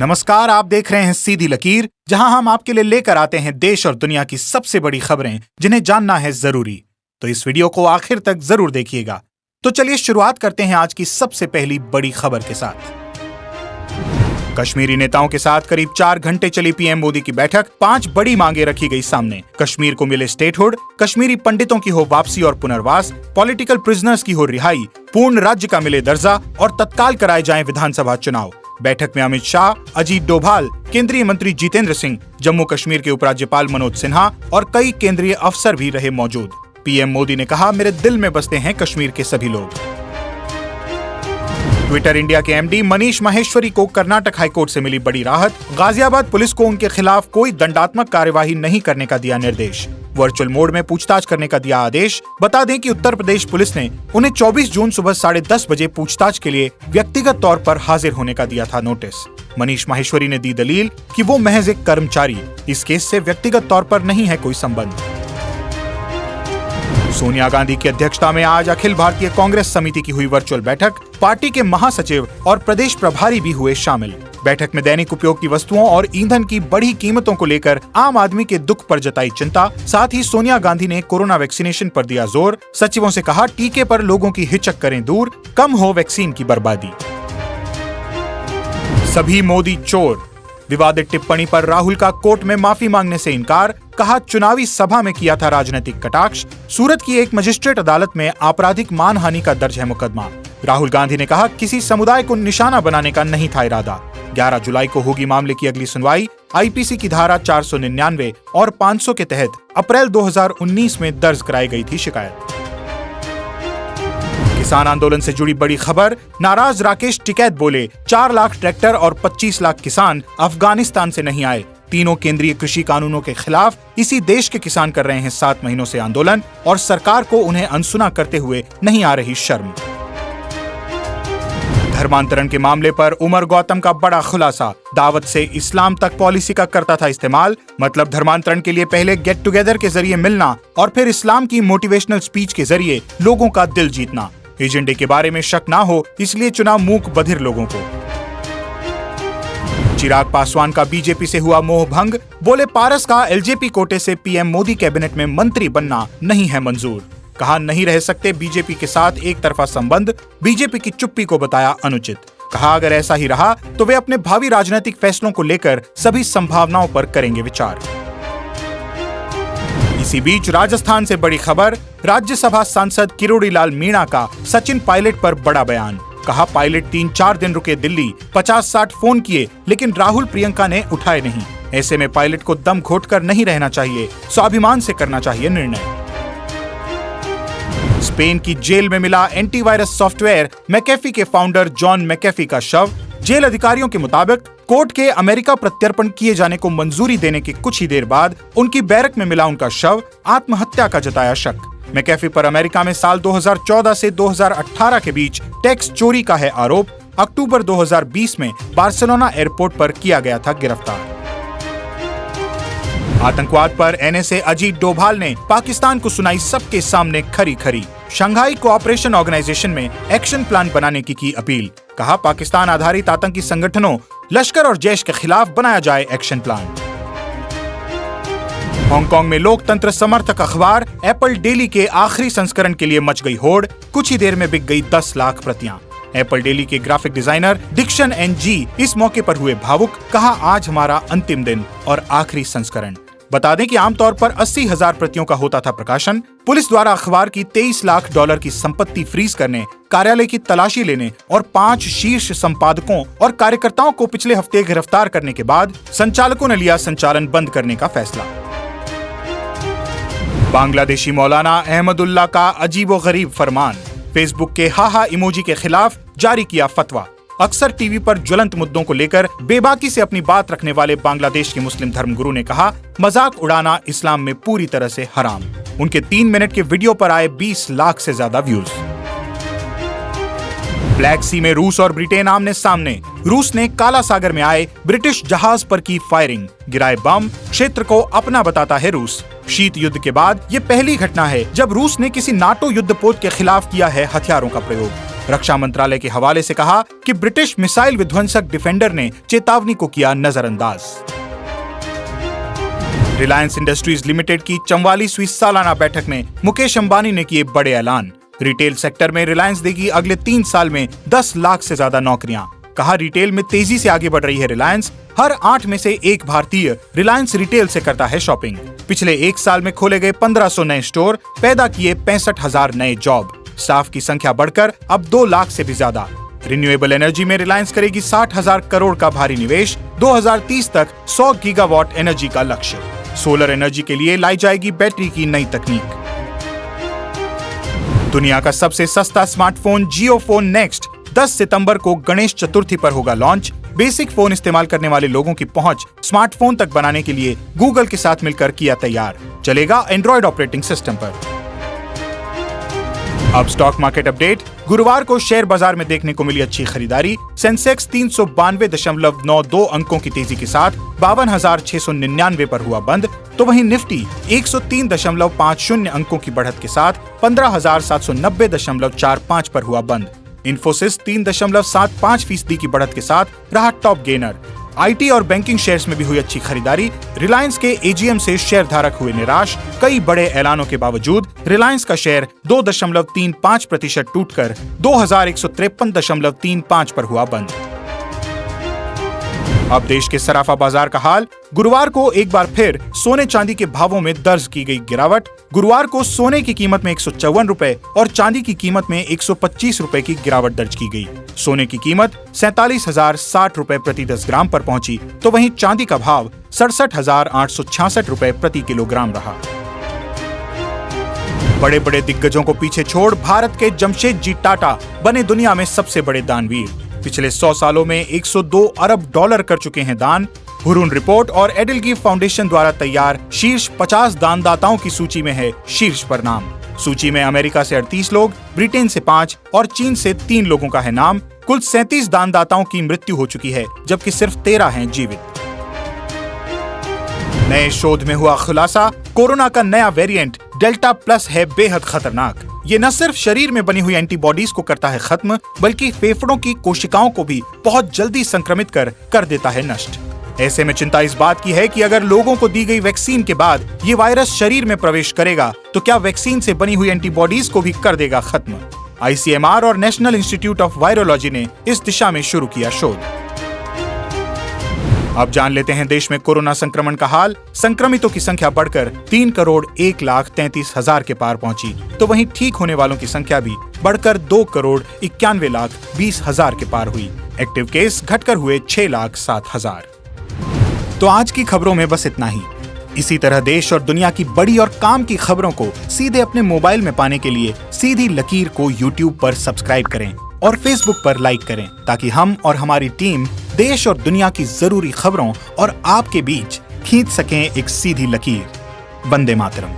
नमस्कार, आप देख रहे हैं सीधी लकीर, जहां हम आपके लिए लेकर आते हैं देश और दुनिया की सबसे बड़ी खबरें जिन्हें जानना है जरूरी। तो इस वीडियो को आखिर तक जरूर देखिएगा। तो चलिए शुरुआत करते हैं आज की सबसे पहली बड़ी खबर के साथ। कश्मीरी नेताओं के साथ करीब 4 घंटे चली पीएम मोदी की बैठक। 5 बड़ी मांगे रखी गई सामने। कश्मीर को मिले स्टेटहुड, कश्मीरी पंडितों की हो वापसी और पुनर्वास, पॉलिटिकल प्रिजनर्स की हो रिहाई, पूर्ण राज्य का मिले दर्जा और तत्काल कराए जाएं विधानसभा चुनाव। बैठक में अमित शाह, अजीत डोभाल, केंद्रीय मंत्री जितेंद्र सिंह, जम्मू कश्मीर के उपराज्यपाल मनोज सिन्हा और कई केंद्रीय अफसर भी रहे मौजूद। पीएम मोदी ने कहा, मेरे दिल में बसते हैं कश्मीर के सभी लोग। ट्विटर इंडिया के एमडी मनीष माहेश्वरी को कर्नाटक हाईकोर्ट से मिली बड़ी राहत। गाजियाबाद पुलिस को उनके खिलाफ कोई दंडात्मक कार्यवाही नहीं करने का दिया निर्देश। वर्चुअल मोड में पूछताछ करने का दिया आदेश। बता दें कि उत्तर प्रदेश पुलिस ने उन्हें 24 जून सुबह 10:30 बजे पूछताछ के लिए व्यक्तिगत तौर पर हाजिर होने का दिया था नोटिस। मनीष माहेश्वरी ने दी दलील कि वो महज एक कर्मचारी, इस केस से व्यक्तिगत तौर पर नहीं है कोई संबंध। सोनिया गांधी की अध्यक्षता में आज अखिल भारतीय कांग्रेस समिति की हुई वर्चुअल बैठक। पार्टी के महासचिव और प्रदेश प्रभारी भी हुए शामिल। बैठक में दैनिक उपयोग की वस्तुओं और ईंधन की बढ़ी कीमतों को लेकर आम आदमी के दुख पर जताई चिंता। साथ ही सोनिया गांधी ने कोरोना वैक्सीनेशन पर दिया जोर। सचिवों से कहा, टीके पर लोगों की हिचक करें दूर, कम हो वैक्सीन की बर्बादी। सभी मोदी चोर। विवादित टिप्पणी पर राहुल का कोर्ट में माफी मांगने से इनकार। कहा, चुनावी सभा में किया था राजनीतिक कटाक्ष। सूरत की एक मजिस्ट्रेट अदालत में आपराधिक मानहानि का दर्ज है मुकदमा। राहुल गांधी ने कहा, किसी समुदाय को निशाना बनाने का नहीं था इरादा। 11 जुलाई को होगी मामले की अगली सुनवाई। आईपीसी की धारा 499 और 500 के तहत अप्रैल 2019 में दर्ज कराई गई थी शिकायत। किसान आंदोलन से जुड़ी बड़ी खबर। नाराज राकेश टिकैत बोले, 4 लाख ट्रैक्टर और 25 लाख किसान अफगानिस्तान से नहीं आए। तीनों केंद्रीय कृषि कानूनों के खिलाफ इसी देश के किसान कर रहे हैं 7 महीनों से आंदोलन और सरकार को उन्हें अनसुना करते हुए नहीं आ रही शर्म। धर्मांतरण के मामले पर उमर गौतम का बड़ा खुलासा। दावत से इस्लाम तक पॉलिसी का करता था इस्तेमाल। मतलब धर्मांतरण के लिए पहले गेट टुगेदर के जरिए मिलना और फिर इस्लाम की मोटिवेशनल स्पीच के जरिए लोगों का दिल जीतना। एजेंडे के बारे में शक ना हो, इसलिए चुना मूक बधिर लोगों को। चिराग पासवान का बीजेपी से हुआ मोह भंग। बोले, पारस का एलजेपी कोटे से पीएम मोदी कैबिनेट में मंत्री बनना नहीं है मंजूर। कहा, नहीं रह सकते बीजेपी के साथ एक तरफा संबंध। बीजेपी की चुप्पी को बताया अनुचित। कहा, अगर ऐसा ही रहा तो वे अपने भावी राजनीतिक फैसलों को लेकर सभी संभावनाओं पर करेंगे विचार। इसी बीच राजस्थान से बड़ी खबर। राज्यसभा सांसद किरोड़ी लाल मीणा का सचिन पायलट पर बड़ा बयान। कहा, पायलट 3-4 दिन रुके दिल्ली, 50-60 फोन किए लेकिन राहुल प्रियंका ने उठाए नहीं। ऐसे में पायलट को दम घोटकर नहीं रहना चाहिए, स्वाभिमान से करना चाहिए निर्णय। स्पेन की जेल में मिला एंटीवायरस सॉफ्टवेयर। मैकेफी के फाउंडर जॉन मैकेफी का शव। जेल अधिकारियों के मुताबिक कोर्ट के अमेरिका प्रत्यर्पण किए जाने को मंजूरी देने के कुछ ही देर बाद उनकी बैरक में मिला उनका शव। आत्महत्या का जताया शक। मैकेफी पर अमेरिका में साल 2014 से 2018 के बीच टैक्स चोरी का है आरोप। अक्टूबर 2020 में बार्सिलोना एयरपोर्ट पर किया गया था गिरफ्तार। आतंकवाद पर एनएसए अजीत डोभाल ने पाकिस्तान को सुनाई सबके सामने खरी खरी। शंघाई कोऑपरेशन ऑर्गेनाइजेशन में एक्शन प्लान बनाने की अपील। कहा, पाकिस्तान आधारित आतंकी संगठनों, लश्कर और जैश के खिलाफ बनाया जाए एक्शन प्लान। हांगकांग में लोकतंत्र समर्थक अखबार एप्पल डेली के आखिरी संस्करण के लिए मच गई होड़। कुछ ही देर में बिक गई 10 लाख प्रतियां। एप्पल डेली के ग्राफिक डिजाइनर डिक्शन एनजी इस मौके पर हुए भावुक। कहा, आज हमारा अंतिम दिन और आखिरी संस्करण। बता दें कि आमतौर पर 80,000 प्रतियों का होता था प्रकाशन। पुलिस द्वारा अखबार की $23 लाख की संपत्ति फ्रीज करने, कार्यालय की तलाशी लेने और 5 शीर्ष संपादकों और कार्यकर्ताओं को पिछले हफ्ते गिरफ्तार करने के बाद संचालकों ने लिया संचालन बंद करने का फैसला। बांग्लादेशी मौलाना अहमदुल्लाह का अजीबोगरीब फरमान। फेसबुक के हाहा इमोजी के खिलाफ जारी किया फतवा। अक्सर टीवी पर ज्वलंत मुद्दों को लेकर बेबाकी से अपनी बात रखने वाले बांग्लादेश के मुस्लिम धर्मगुरु ने कहा, मजाक उड़ाना इस्लाम में पूरी तरह से हराम। उनके 3 मिनट के वीडियो पर आए 20 लाख से ज्यादा व्यूज। ब्लैक सी में रूस और ब्रिटेन आमने सामने। रूस ने काला सागर में आए ब्रिटिश जहाज पर की फायरिंग। गिराए बम। क्षेत्र को अपना बताता है रूस। शीत युद्ध के बाद ये पहली घटना है जब रूस ने किसी नाटो युद्धपोत के खिलाफ किया है हथियारों का प्रयोग। रक्षा मंत्रालय के हवाले से कहा कि ब्रिटिश मिसाइल विध्वंसक डिफेंडर ने चेतावनी को किया नजरअंदाज। रिलायंस इंडस्ट्रीज लिमिटेड की 44वीं सालाना बैठक में मुकेश अंबानी ने किए बड़े ऐलान। रिटेल सेक्टर में रिलायंस देगी अगले 3 साल में 10 लाख से ज्यादा नौकरियां। कहा, रिटेल में तेजी से आगे बढ़ रही है रिलायंस। हर 8 में से 1 भारतीय रिलायंस रिटेल से करता है शॉपिंग। पिछले 1 साल में खोले गए 1500 नए स्टोर, पैदा किए 65,000 नए जॉब। स्टाफ की संख्या बढ़कर अब 2 लाख से भी ज्यादा। रिन्यूएबल एनर्जी में रिलायंस करेगी 60,000 करोड़ का भारी निवेश। 2030 तक 100 गीगावाट एनर्जी का लक्ष्य। सोलर एनर्जी के लिए लाई जाएगी बैटरी की नई तकनीक। दुनिया का सबसे सस्ता स्मार्टफोन जियो फोन नेक्स्ट 10 सितंबर को गणेश चतुर्थी पर होगा लॉन्च। बेसिक फोन इस्तेमाल करने वाले लोगों की पहुंच स्मार्टफोन तक बनाने के लिए गूगल के साथ मिलकर किया तैयार। चलेगा एंड्रॉइड ऑपरेटिंग सिस्टम पर। अब स्टॉक मार्केट अपडेट। गुरुवार को शेयर बाजार में देखने को मिली अच्छी खरीदारी। सेंसेक्स 392.92 अंकों की तेजी के साथ 52,699 पर हुआ बंद, तो वहीं निफ्टी 103.50 अंकों की बढ़त के साथ 15,790.45 पर हुआ बंद। इन्फोसिस 3.75% की बढ़त के साथ रहा टॉप गेनर। आईटी और बैंकिंग शेयर्स में भी हुई अच्छी खरीदारी। रिलायंस के एजीएम से शेयर धारक हुए निराश। कई बड़े ऐलानों के बावजूद रिलायंस का शेयर 2.35% टूटकर 2,153.35 पर हुआ बंद। अब देश के सराफा बाजार का हाल। गुरुवार को एक बार फिर सोने चांदी के भावों में दर्ज की गई गिरावट। गुरुवार को सोने की कीमत में 154 रुपए और चांदी की कीमत में 125 रुपए की गिरावट दर्ज की गई। सोने की कीमत 47,060 रुपए प्रति 10 ग्राम पर पहुंची, तो वहीं चांदी का भाव 67,866 रुपए प्रति किलोग्राम रहा। बड़े बड़े दिग्गजों को पीछे छोड़ भारत के जमशेद जी टाटा बने दुनिया में सबसे बड़े दानवीर। पिछले 100 सालों में 102 अरब डॉलर कर चुके हैं दान। हुरून रिपोर्ट और एडिलगी फाउंडेशन द्वारा तैयार शीर्ष 50 दानदाताओं की सूची में है शीर्ष पर नाम। सूची में अमेरिका से 38 लोग, ब्रिटेन से 5 और चीन से 3 लोगों का है नाम। कुल 37 दानदाताओं की मृत्यु हो चुकी है, जबकि सिर्फ 13 हैं जीवित। नए शोध में हुआ खुलासा, कोरोना का नया वेरिएंट डेल्टा प्लस है बेहद खतरनाक। ये न सिर्फ शरीर में बनी हुई एंटीबॉडीज को करता है खत्म, बल्कि फेफड़ों की कोशिकाओं को भी बहुत जल्दी संक्रमित कर देता है नष्ट। ऐसे में चिंता इस बात की है कि अगर लोगों को दी गई वैक्सीन के बाद ये वायरस शरीर में प्रवेश करेगा, तो क्या वैक्सीन से बनी हुई एंटीबॉडीज को भी कर देगा खत्म। आईसीएमआर और नेशनल इंस्टीट्यूट ऑफ वायरोलॉजी ने इस दिशा में शुरू किया शोध। अब जान लेते हैं देश में कोरोना संक्रमण का हाल। संक्रमितों की संख्या बढ़कर 3,01,33,000 के पार पहुंची, तो वहीं ठीक होने वालों की संख्या भी बढ़कर 2,91,20,000 के पार हुई। एक्टिव केस घटकर हुए 6,07,000। तो आज की खबरों में बस इतना ही। इसी तरह देश और दुनिया की बड़ी और काम की खबरों को सीधे अपने मोबाइल में पाने के लिए सीधी लकीर को यूट्यूब पर सब्सक्राइब करें और फेसबुक पर लाइक करें, ताकि हम और हमारी टीम देश और दुनिया की जरूरी खबरों और आपके बीच खींच सकें एक सीधी लकीर। वंदे मातरम।